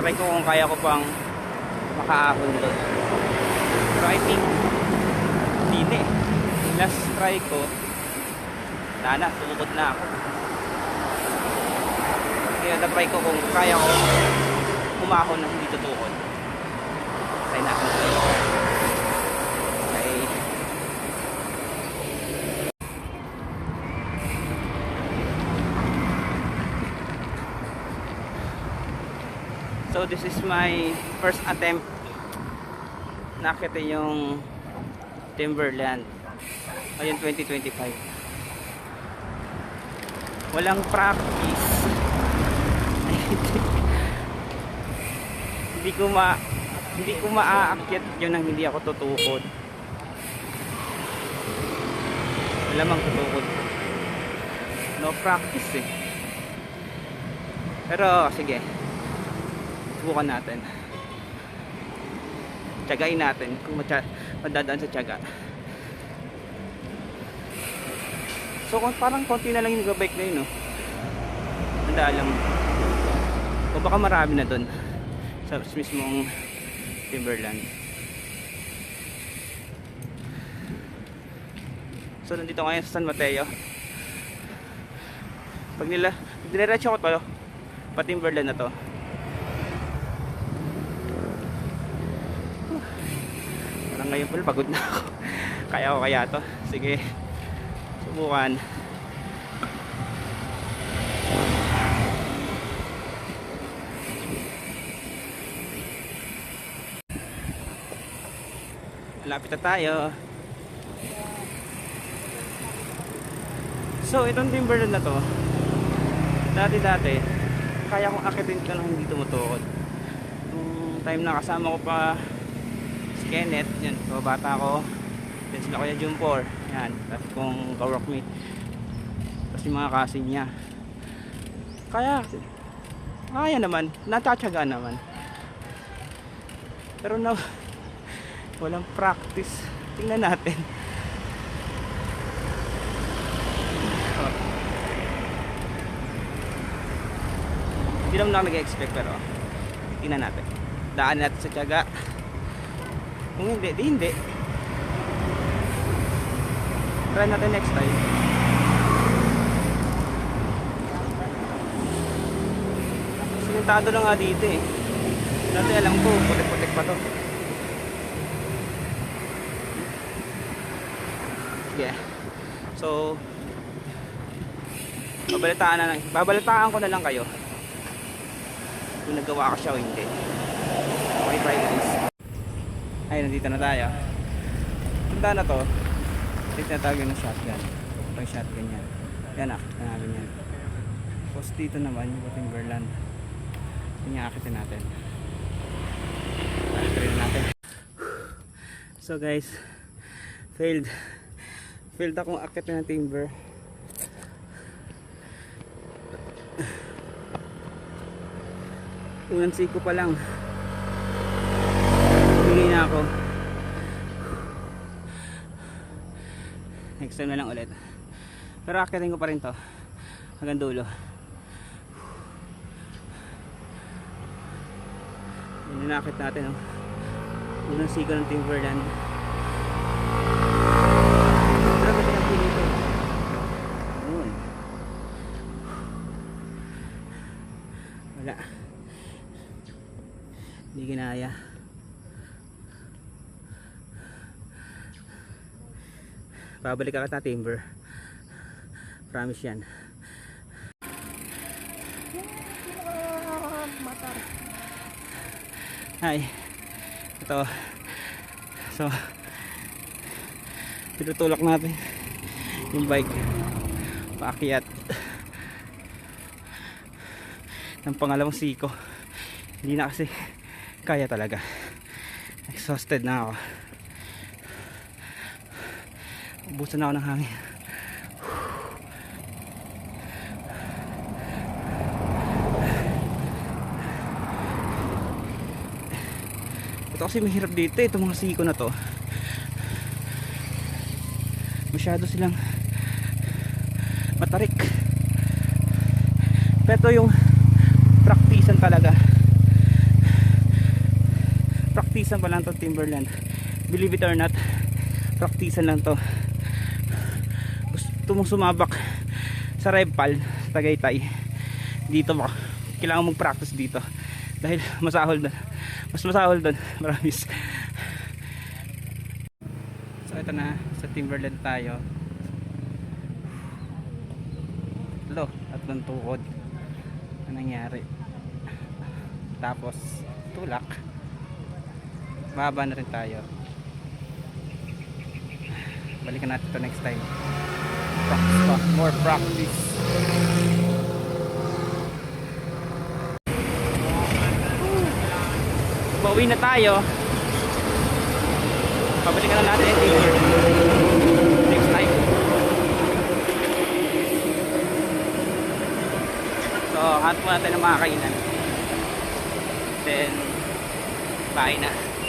Try ko kung kaya ko pang makaahon doon. Pero I think hindi na eh. Yung last try ko, wala na, sumukot na ako. Kaya na-try ko kung kaya ko umahon na hindi tutukod. Try natin. Okay. So this is my first attempt nakita yung Timberland ngayon 2025. Walang practice. hindi ko maaakyat yun nang hindi ako tutukod. Wala mang tutukod. No practice eh. Pero sige, subukan natin. Tiyagain natin kung madadaan sa tiyaga. So parang konti na lang yung bike na yun, no? Handa lang. O baka marami na dun sa mismong Timberland. So nandito ngayon sa San Mateo. Pag diretso ko to pa Timberland na to, parang ngayon pala pagod na ako. Kaya ko kaya to. Sige, subukan. Lapit na tayo. So itong Timberland na to, dati kaya kong akitin ko lang hindi tumutukod. Nung time na kasama ko pa si Kenneth, yan, so bata ko, then sila Kuya Jumpor, yan, tapos kong ka-workmate, tapos yung mga cousin niya. Kaya naman, natatsaga naman. Pero na walang practice. Tingnan natin. Hindi naman ako nag-expect, pero tingnan natin. Daan natin sa tiyaga. Kung hindi, di hindi. Try natin next time. Sinintado lang nga dito eh. Dati alam ko, putik-putik pa to. Yeah. So babalitaan ko na lang kayo kung nagawa ko siya o hindi. Okay, bye guys. Ay, nandito na tayo. Tanda na to. Dito na tayo ng shotgun. Ito yung shotgun yan. Yan, akit na namin yan. Tapos dito naman yung Timberland. Yung akitin natin. Akitin natin. So guys, failed akong akitin ng timber. Unang siko pa lang huli na ako. Next time na lang ulit, pero akitin ko pa rin to hanggang dulo. Yun yung nakit natin, oh. Unang siko ng Timberland. Wala, hindi ginaya. Babalik ka kita timber, promise yan. Hi, ito. So tinutulak natin yung bike paakyat ng pangalawang siko. Hindi na kasi kaya talaga, exhausted na ako, ubusan na ako ng hangin. Ito kasi mahirap dito, itong mga siko na to, masyado silang matarik. Pero yung praktisan talaga Praktisan pa lang to, Timberland. Believe it or not, praktisan lang to. Gusto mong sumabak sa Repal, Tagaytay, dito mo kailangan mong practice dito dahil masahol doon. Mas masahol doon, promise. So ito na, sa Timberland tayo. Lo, at ng tukod. Ano nangyari? Tapos tulak. Baba na rin tayo. Balikan natin ito next time. Practice pa, more practice. Pauwi na tayo. Pabalikan na natin yung teacher next time. So, hanap muna tayo ng mga kainan. Then, bye na.